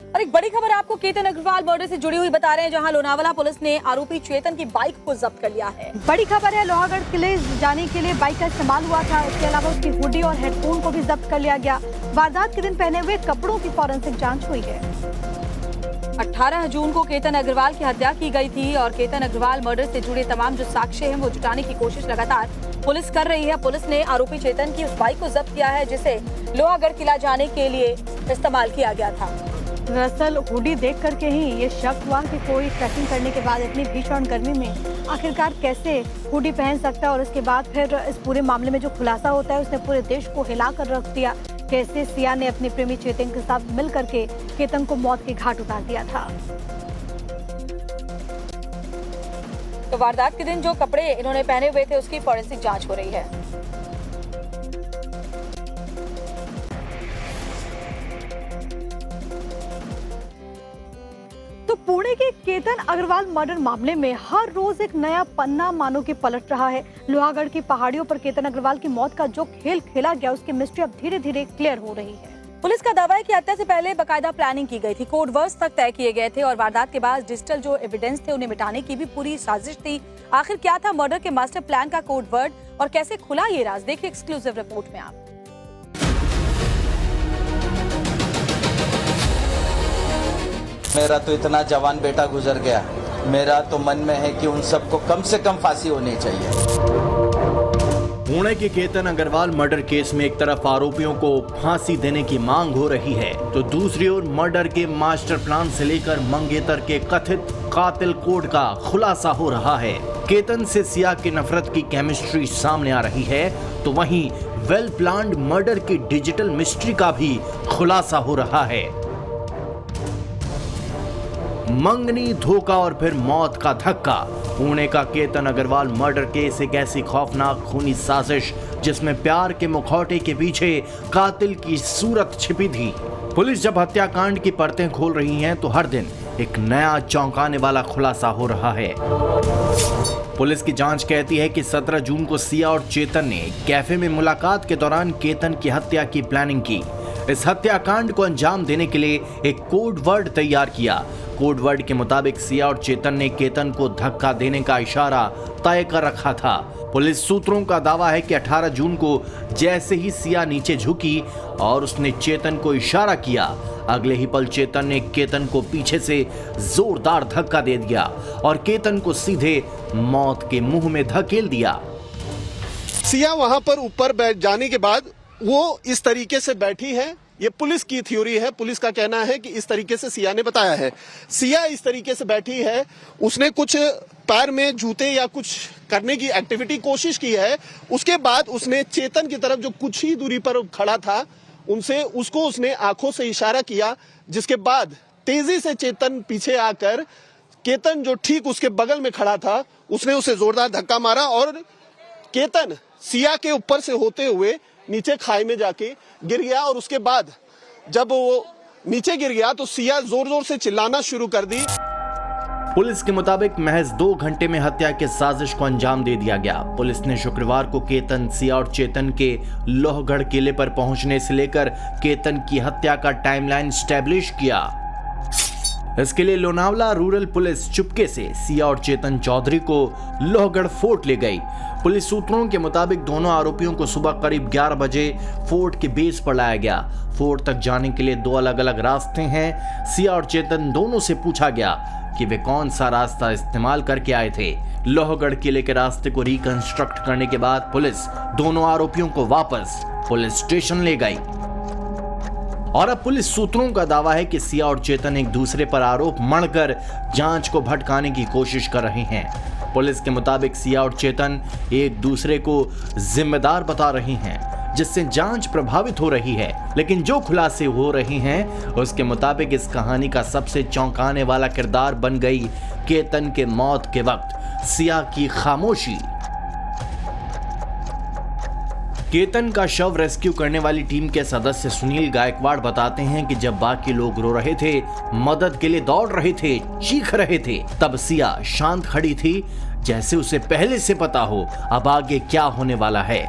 और एक बड़ी खबर आपको केतन अग्रवाल मर्डर से जुड़ी हुई बता रहे हैं, जहां लोनावाला पुलिस ने आरोपी चेतन की बाइक को जब्त कर लिया है। बड़ी खबर है, लोहागढ़ किले जाने के लिए बाइक का इस्तेमाल हुआ था। इसके अलावा उसकी हुडी और हेडफोन को भी जब्त कर लिया गया। वारदात के दिन पहने हुए कपड़ों की फॉरेंसिक जांच हुई है। 18 जून को केतन अग्रवाल की हत्या की गई थी और केतन अग्रवाल मर्डर से जुड़े तमाम जो साक्ष्य हैं वो जुटाने की कोशिश लगातार पुलिस कर रही है। पुलिस ने आरोपी चेतन की उस बाइक को जब्त किया है जिसे लोहागढ़ किला जाने के लिए इस्तेमाल किया गया था। दरअसल हुडी देख करके ही ये शक हुआ कि कोई ट्रैकिंग करने के बाद इतनी भीषण गर्मी में आखिरकार कैसे हुडी पहन सकता है। और उसके बाद फिर इस पूरे मामले में जो खुलासा होता है उसने पूरे देश को हिला कर रख दिया। कैसे सिया ने अपने प्रेमी चेतन के साथ मिल करके केतन को मौत के घाट उतार दिया था। तो वारदात के दिन जो कपड़े इन्होंने पहने हुए थे उसकी फॉरेंसिक जांच हो रही है। तो पुणे के केतन अग्रवाल मर्डर मामले में हर रोज एक नया पन्ना मानो कि पलट रहा है। लोहागढ़ की पहाड़ियों पर केतन अग्रवाल की मौत का जो खेल खेला गया उसकी मिस्ट्री अब धीरे धीरे क्लियर हो रही है। पुलिस का दावा है कि हत्या से पहले बाकायदा प्लानिंग की गई थी, कोड वर्ड्स तक तय किए गए थे और वारदात के बाद डिजिटल जो एविडेंस थे उन्हें मिटाने की भी पूरी साजिश थी। आखिर क्या था मर्डर के मास्टर प्लान का कोड वर्ड और कैसे खुला ये राज, देखिए एक्सक्लूसिव रिपोर्ट में आप। मेरा तो इतना जवान बेटा गुजर गया, मेरा तो मन में है कि उन सबको कम से कम फांसी होनी चाहिए। पुणे के केतन अग्रवाल मर्डर केस में एक तरफ आरोपियों को फांसी देने की मांग हो रही है तो दूसरी ओर मर्डर के मास्टर प्लान से लेकर मंगेतर के कथित कातिल कोड का खुलासा हो रहा है। केतन से सिया की नफरत की केमिस्ट्री सामने आ रही है तो वहीं वेल प्लान्ड मर्डर की डिजिटल मिस्ट्री का भी खुलासा हो रहा है। मंगनी, धोखा और फिर मौत का धक्का। पुणे का केतन अग्रवाल मर्डर केस एक ऐसी खौफनाक खूनी साजिश जिसमें प्यार के मुखौटे के पीछे कातिल की सूरत छिपी थी। पुलिस जब हत्याकांड की परतें खोल रही हैं तो हर दिन एक नया चौंकाने वाला खुलासा हो रहा है। पुलिस की जांच कहती है कि 17 जून को सिया और चेतन ने कैफे में मुलाकात के दौरान केतन की हत्या की प्लानिंग की। इस हत्याकांड को अंजाम देने के लिए एक कोड वर्ड तैयार किया। कोड वर्ड के मुताबिक सिया और चेतन ने केतन को धक्का देने का इशारा तय कर रखा था। पुलिस सूत्रों का दावा है कि 18 जून को जैसे ही सिया नीचे झुकी और उसने चेतन को इशारा किया, अगले ही पल चेतन ने केतन को पीछे से जोरदार धक्का दे दिया और केतन को सीधे मौत के मुंह में धकेल दिया। सिया वहां पर ऊपर बैठ जाने के बाद वो इस तरीके से बैठी है। ये पुलिस की थ्योरी है, पुलिस का कहना है कि इस तरीके से सिया ने बताया है। सिया इस तरीके से बैठी है, उसने कुछ पैर में जूते या कुछ करने की एक्टिविटी कोशिश की है। उसके बाद उसने चेतन की तरफ जो कुछ ही दूरी पर खड़ा था उसको उसने आंखों से इशारा किया, जिसके बाद तेजी से चेतन पीछे आकर केतन जो ठीक उसके बगल में खड़ा था उसने उसे जोरदार धक्का मारा और केतन सिया के ऊपर से होते हुए नीचे खाई में जाके गिर गया। और उसके बाद जब वो नीचे गिर गया तो सिया जोर जोर से चिल्लाना शुरू कर दी। पुलिस के मुताबिक महज 2 घंटे में हत्या के साजिश को अंजाम दे दिया गया। पुलिस ने शुक्रवार को केतन, सिया और चेतन के लोहगढ़ किले पर पहुंचने से लेकर केतन की हत्या का टाइमलाइन स्टैब्लिश किया। इसके लिए लोनावला रूरल पुलिस चुपके से सिया और चेतन चौधरी को लोहगढ़ फोर्ट ले गई। पुलिस सूत्रों के मुताबिक दोनों आरोपियों को सुबह करीब 11 बजे फोर्ट के बेस पर लाया गया। फोर्ट तक जाने के लिए 2 अलग अलग रास्ते हैं। सिया और चेतन दोनों से पूछा गया कि वे कौन सा रास्ता इस्तेमाल करके आए थे। लोहगढ़ किले के रास्ते को रिकंस्ट्रक्ट करने के बाद पुलिस दोनों आरोपियों को वापस पुलिस स्टेशन ले गई। और अब पुलिस सूत्रों का दावा है कि सिया और चेतन एक दूसरे पर आरोप मढ़कर जांच को भटकाने की कोशिश कर रहे हैं। पुलिस के मुताबिक सिया और चेतन एक दूसरे को जिम्मेदार बता रही हैं, जिससे जांच प्रभावित हो रही है। लेकिन जो खुलासे हो रहे हैं उसके मुताबिक इस कहानी का सबसे चौंकाने वाला किरदार बन गई केतन के मौत के वक्त सिया की खामोशी। केतन का शव रेस्क्यू करने वाली टीम के सदस्य सुनील गायकवाड़ बताते हैं कि जब बाकी लोग रो रहे थे, मदद के लिए दौड़ रहे थे, चीख रहे थे, तब सिया शांत खड़ी थी, जैसे उसे पहले से पता हो अब आगे क्या होने वाला है।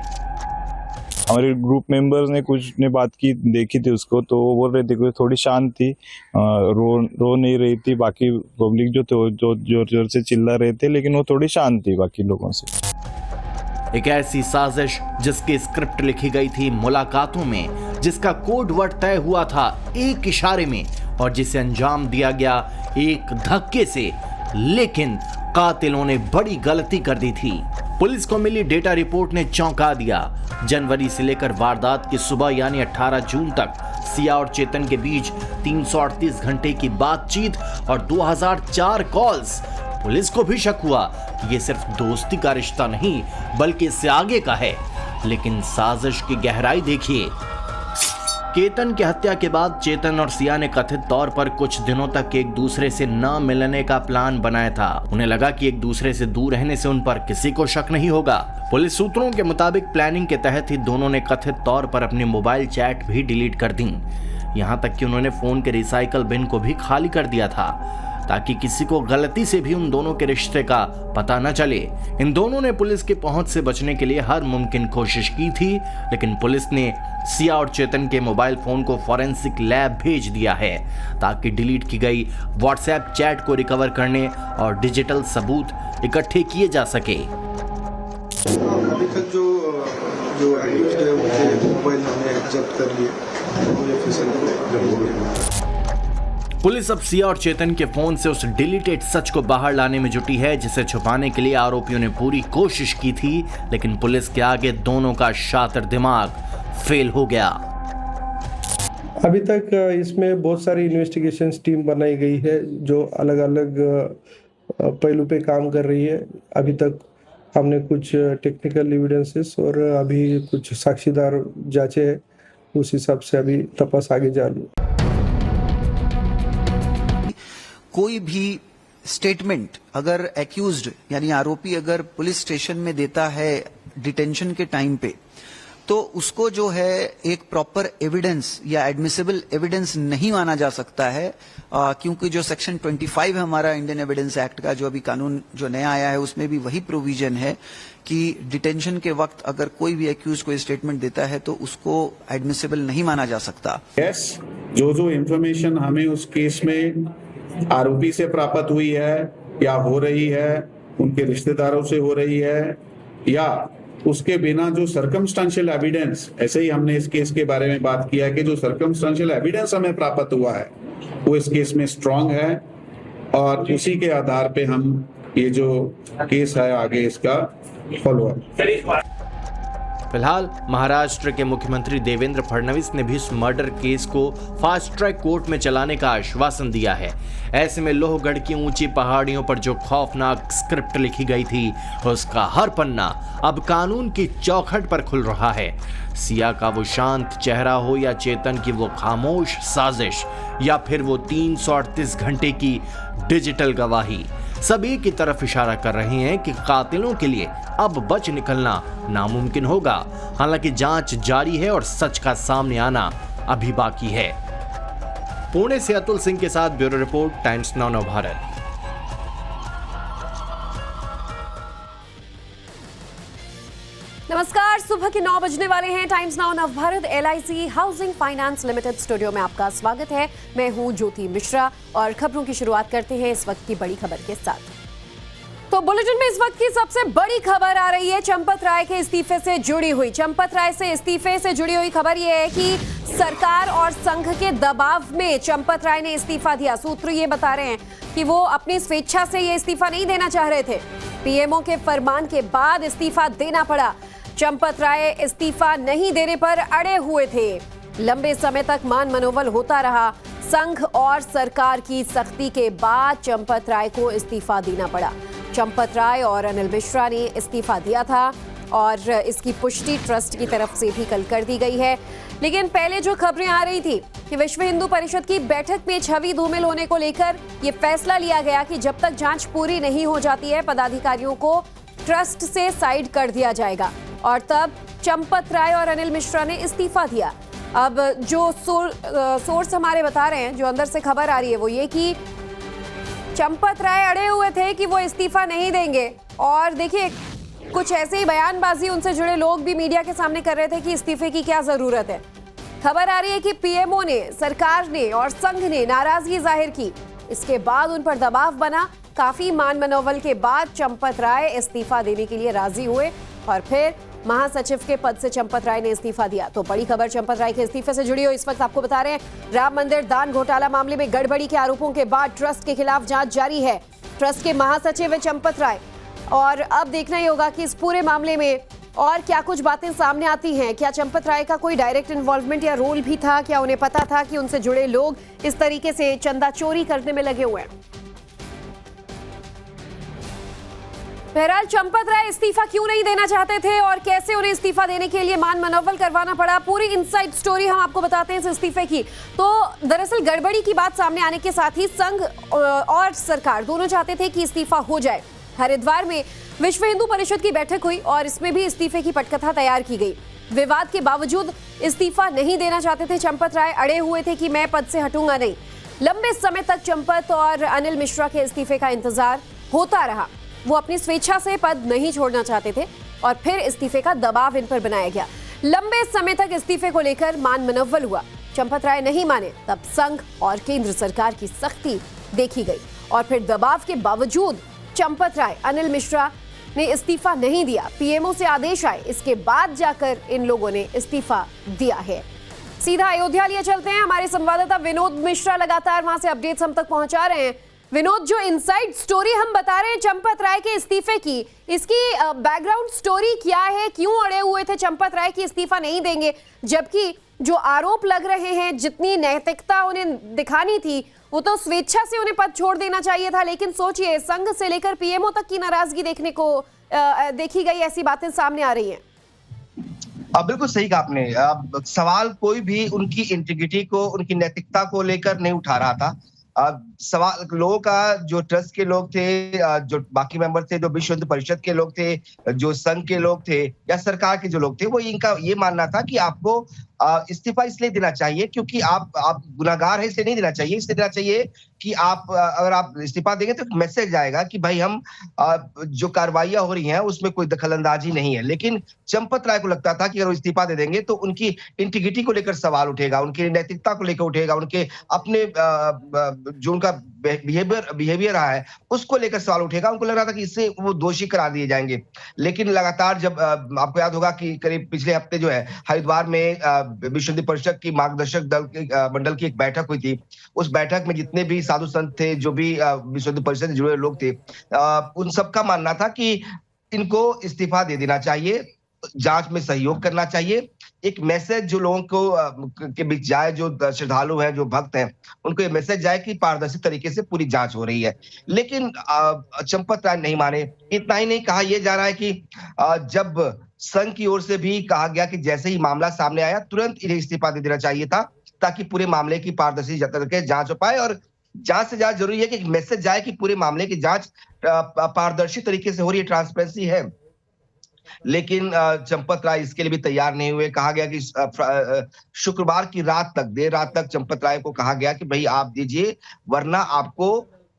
हमारे ग्रुप मेंबर्स ने कुछ ने बात की, देखी थी उसको, तो वो बोल रहे थे कि थोड़ी शांत थी, रो नहीं रही थी। बाकी पब्लिक जो थे वो जोर जोर से चिल्ला रहे थे, लेकिन वो थोड़ी शांत थी बाकी लोगों से। एक ऐसी साजिश जिसकी स्क्रिप्ट लिखी गई थी मुलाकातों में, जिसका कोड वर्ड तय हुआ था एक इशारे में और जिसे अंजाम दिया गया एक धक्के से, लेकिन कातिलों ने बड़ी गलती कर दी थी। पुलिस को मिली डेटा रिपोर्ट ने चौंका दिया। जनवरी से लेकर वारदात की सुबह यानी 18 जून तक सिया और चेतन के बीच 338 घंटे की बातचीत और 2004 कॉल्स। पुलिस को भी शक हुआ कि ये सिर्फ दोस्ती का रिश्ता नहीं बल्कि इससे आगे का है। लेकिन साजिश की गहराई देखिए। केतन की हत्या के बाद चेतन और सिया ने कथित तौर पर कुछ दिनों तक एक दूसरे से न मिलने का प्लान बनाया था। उन्हें लगा कि एक दूसरे से दूर रहने से उन पर किसी को शक नहीं होगा। पुलिस सूत्रों के मुताबिक प्लानिंग के तहत ही दोनों ने कथित तौर पर अपनी मोबाइल चैट भी डिलीट कर दी। यहां तक कि उन्होंने फोन के रिसाइकल बिन को भी खाली कर दिया था ताकि किसी को गलती से भी उन दोनों के रिश्ते का पता न चले। इन दोनों ने पुलिस की पहुंच से बचने के लिए हर मुमकिन कोशिश की थी, लेकिन पुलिस ने सिया और चेतन के मोबाइल फोन को फॉरेंसिक लैब भेज दिया है ताकि डिलीट की गई व्हाट्सएप चैट को रिकवर करने और डिजिटल सबूत इकट्ठे किए जा सके। अभी तक जो एक्यूज्ड है उनके मोबाइल हमने जब्त कर लिए। पुलिस अब सिया और चेतन के फोन से उस डिलीटेड सच को बाहर लाने में जुटी है जिसे छुपाने के लिए आरोपियों ने पूरी कोशिश की थी, लेकिन पुलिस के आगे दोनों का शातिर दिमाग फेल हो गया। अभी तक इसमें बहुत सारी इन्वेस्टिगेशन टीम बनाई गई है जो अलग अलग पहलू पे काम कर रही है। अभी तक हमने कुछ टेक्निकल एविडेंसेस और अभी कुछ साक्षीदार जांचे हैं, उस हिसाब से अभी तपास आगे जारी है। कोई भी स्टेटमेंट अगर एक्यूज्ड यानी आरोपी अगर पुलिस स्टेशन में देता है डिटेंशन के टाइम पे, तो उसको जो है एक प्रॉपर एविडेंस या एडमिसिबल एविडेंस नहीं माना जा सकता है, क्योंकि जो सेक्शन 25 है हमारा इंडियन एविडेंस एक्ट का, जो अभी कानून जो नया आया है, उसमें भी वही प्रोविजन है कि डिटेंशन के वक्त अगर कोई भी एक्यूज कोई स्टेटमेंट देता है तो उसको एडमिसिबल नहीं माना जा सकता। यस, जो इंफॉर्मेशन हमें उस केस में आरोपी से प्राप्त हुई है या हो रही है, उनके रिश्तेदारों से हो रही है, या उसके बिना जो सर्कमस्टेंशियल एविडेंस, ऐसे ही हमने इस केस के बारे में बात किया है कि जो सर्कमस्टेंशियल एविडेंस हमें प्राप्त हुआ है वो इस केस में स्ट्रांग है और उसी के आधार पे हम ये जो केस है आगे इसका फॉलो अप। फिलहाल महाराष्ट्र के मुख्यमंत्री देवेंद्र फडणवीस ने भी इस मर्डर केस को फास्ट ट्रैक कोर्ट में चलाने का आश्वासन दिया है। ऐसे में लोहगढ़ की ऊंची पहाड़ियों पर जो खौफनाक स्क्रिप्ट लिखी गई थी उसका हर पन्ना अब कानून की चौखट पर खुल रहा है। सिया का वो शांत चेहरा हो या चेतन की वो खामोश साजिश या फिर वो 338 घंटे की डिजिटल गवाही, सभी की तरफ इशारा कर रहे हैं कि कातिलों के लिए अब बच निकलना नामुमकिन होगा। हालांकि जांच जारी है और सच का सामने आना अभी बाकी है। पुणे से अतुल सिंह के साथ bureau report, times now Navbharat. नमस्कार, सुबह के 9 बजने वाले हैं। Times now Navbharat LIC housing finance limited studio में आपका स्वागत है। मैं हूं ज्योति मिश्रा और खबरों की शुरुआत करते हैं इस वक्त की बड़ी खबर के साथ। तो बुलेटिन में इस वक्त की सबसे बड़ी खबर आ रही है चंपत राय के इस्तीफे से जुड़ी हुई। चंपत राय से इस्तीफे से जुड़ी हुई खबर यह है कि सरकार और संघ के दबाव में चंपत राय ने इस्तीफा दिया। सूत्र ये बता रहे हैं कि वो अपनी स्वेच्छा से ये इस्तीफा नहीं देना चाह रहे थे। पीएमओ के फरमान के बाद इस्तीफा देना पड़ा। चंपत राय इस्तीफा नहीं देने पर अड़े हुए थे। लंबे समय तक मान मनोबल होता रहा। संघ और सरकार की सख्ती के बाद चंपत राय को इस्तीफा देना पड़ा। चंपत राय और अनिल मिश्रा ने इस्तीफा दिया था और इसकी पुष्टि ट्रस्ट की तरफ से भी कल कर दी गई है। लेकिन पहले जो खबरें आ रही थी कि विश्व हिंदू परिषद की बैठक में छवि धूमिल होने को लेकर यह फैसला लिया गया कि जब तक जांच पूरी नहीं हो जाती है पदाधिकारियों को ट्रस्ट से साइड कर दिया जाएगा, और तब चंपत राय और अनिल मिश्रा ने इस्तीफा दिया। अब जो सोर्स हमारे बता रहे हैं, जो अंदर से खबर आ रही है, वो ये कि चंपत राय अड़े हुए थे कि वो इस्तीफा नहीं देंगे। और देखिए, कुछ ऐसे ही बयानबाजी उनसे जुड़े लोग भी मीडिया के सामने कर रहे थे कि इस्तीफे की क्या जरूरत है। खबर आ रही है कि पीएमओ ने, सरकार ने और संघ ने नाराजगी जाहिर की। इसके बाद उन पर दबाव बना। काफी मान मनोबल के बाद चंपत राय इस्तीफा देने के लिए राजी हुए और फिर महासचिव के पद से चंपत राय ने इस्तीफा दिया। तो बड़ी खबर चंपत राय के इस्तीफे से जुड़ी हो इस वक्त आपको बता रहे हैं। राम मंदिर दान घोटाला मामले में गड़बड़ी के आरोपों के बाद ट्रस्ट के खिलाफ जांच जारी है। ट्रस्ट के महासचिव है चंपत राय और अब देखना ही होगा कि इस पूरे मामले में और क्या कुछ बातें सामने आती हैं। क्या चंपत राय का कोई डायरेक्ट इन्वॉल्वमेंट या रोल भी था? क्या उन्हें पता था कि उनसे जुड़े लोग इस तरीके से चंदा चोरी करने में लगे हुए हैं? बहरहाल चंपत राय इस्तीफा क्यों नहीं देना चाहते थे और कैसे उन्हें इस्तीफा देने के लिए मान मनोबल करवाना पड़ा, पूरी इनसाइड स्टोरी हम आपको बताते हैं इस इस्तीफे की। तो दरअसल गड़बड़ी की बात सामने आने के साथ ही संघ और सरकार दोनों चाहते थे कि इस्तीफा हो जाए। हरिद्वार में विश्व हिंदू परिषद की बैठक हुई और इसमें भी इस्तीफे की पटकथा तैयार की गई। विवाद के बावजूद इस्तीफा नहीं देना चाहते थे चंपत राय, अड़े हुए थे कि मैं पद से हटूंगा नहीं। लंबे समय तक चंपत और अनिल मिश्रा के इस्तीफे का इंतजार होता रहा। वो अपनी स्वेच्छा से पद नहीं छोड़ना चाहते थे और फिर इस्तीफे का दबाव इन पर बनाया गया। लंबे समय तक इस्तीफे को लेकर मान मनोबल हुआ। चंपत राय नहीं माने तब संघ और केंद्र सरकार की सख्ती देखी गई और फिर दबाव के बावजूद चंपत राय, अनिल मिश्रा ने इस्तीफा नहीं दिया। पीएमओ से आदेश आए, इसके बाद जाकर इन लोगों ने इस्तीफा दिया है। सीधा अयोध्या लिए चलते हैं। हमारे संवाददाता विनोद मिश्रा लगातार वहां से अपडेट्स हम तक पहुंचा रहे हैं। विनोद, जो इनसाइड स्टोरी हम बता रहे हैं चंपत राय के इस्तीफे की, इसकी बैकग्राउंड स्टोरी क्या है? क्यों अड़े हुए थे चंपत राय की इस्तीफा नहीं देंगे, जबकि जो आरोप लग रहे हैं, जितनी नैतिकता उन्हें दिखानी थी वो तो स्वेच्छा से उन्हें पद छोड़ देना चाहिए था। लेकिन सोचिए, संघ से लेकर पीएमओ तक की नाराजगी देखने को देखी गई, ऐसी बातें सामने आ रही हैं। बिल्कुल सही कहा आपने। अब सवाल कोई भी उनकी इंटीग्रिटी को, उनकी नैतिकता को लेकर नहीं उठा रहा था। सवाल लोगों का, जो ट्रस्ट के लोग थे, जो बाकी मेंबर थे, जो विश्व हिंदू परिषद के लोग थे, जो संघ के लोग थे या सरकार के जो लोग थे, वो इनका ये मानना था कि आपको इस्तीफा इसलिए देना चाहिए क्योंकि आप गुनाहगार है, इसलिए नहीं देना चाहिए। इसलिए देना चाहिए कि आप अगर आप इस्तीफा देंगे तो मैसेज आएगा कि भाई हम जो कार्रवाइयां हो रही हैं उसमें कोई दखलंदाजी नहीं है। लेकिन चंपत राय को लगता था कि अगर वो इस्तीफा दे देंगे तो उनकी इंटीग्रिटी को लेकर सवाल उठेगा, उनकी नैतिकता को लेकर उठेगा, उनके अपने जो उनका बिहेवियर रहा है उसको लेकर सवाल उठेगा। उनको लग रहा था कि इससे वो दोषी करार दिए जाएंगे। लेकिन लगातार जब आपको याद होगा कि करीब पिछले हफ्ते जो है हरिद्वार में विश्व हिंदू परिषद की मार्गदर्शक दल के मंडल की एक बैठक हुई थी। उस बैठक में जितने भी साधु संत थे, जो भी विश्व हिंदू परिषद से जुड़े लोग थे, उन सबका मानना था कि इनको इस्तीफा दे देना चाहिए, जांच में सहयोग करना चाहिए। एक मैसेज जो लोगों को के बीच जाए, जो श्रद्धालु हैं, जो भक्त हैं, उनको ये मैसेज जाए कि पारदर्शी तरीके से पूरी जांच हो रही है। लेकिन चंपत राय नहीं माने। इतना ही नहीं, कहा यह जा रहा है कि जब संघ की ओर से भी कहा गया कि जैसे ही मामला सामने आया तुरंत इन्हें इस्तीफा दे देना चाहिए था ताकि पूरे मामले की पारदर्शी करके जांच हो पाए। और जांच से ज्यादा जरूरी है कि एक मैसेज जाए कि पूरे मामले की जांच पारदर्शी तरीके से हो रही है, ट्रांसपेरेंसी है। लेकिन चंपत राय इसके लिए भी तैयार नहीं हुए। कहा गया कि शुक्रवार की रात तक, देर रात तक चंपत राय को कहा गया कि भाई आप दीजिए, वरना आपको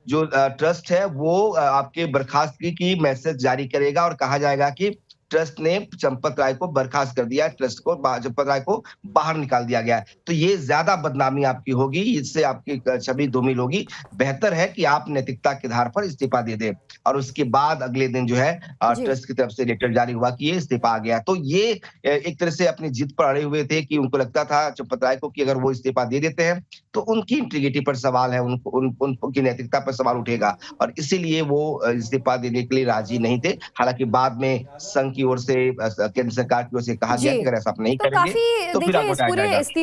जो ट्रस्ट है वो आपके बर्खास्तगी की मैसेज जारी करेगा और कहा जाएगा कि ट्रस्ट ने चंपत राय को बर्खास्त कर दिया, ट्रस्ट को, चंपत राय को बाहर निकाल दिया गया है। तो ये ज्यादा बदनामी आपकी होगी, इससे आपकी छवि धूमिल होगी। बेहतर है कि आप नैतिकता के आधार पर इस्तीफा दे दें। और उसके बाद अगले दिन जो है ट्रस्ट की तरफ से लेटर जारी हुआ कि ये इस्तीफा आ गया। तो ये एक तरह से अपनी जिद पर अड़े हुए थे कि उनको लगता था चंपत राय को कि अगर वो इस्तीफा दे देते हैं तो उनकी इंटीग्रिटी पर सवाल है, उनकी नैतिकता पर सवाल उठेगा, और इसीलिए वो इस्तीफा देने के लिए राजी नहीं थे। हालांकि बाद में संघ की ओर से, केंद्र सरकार की ओर से कहा गया कि अगर ऐसा आप नहीं करेंगे तो फिर आपको हटाया जाएगा।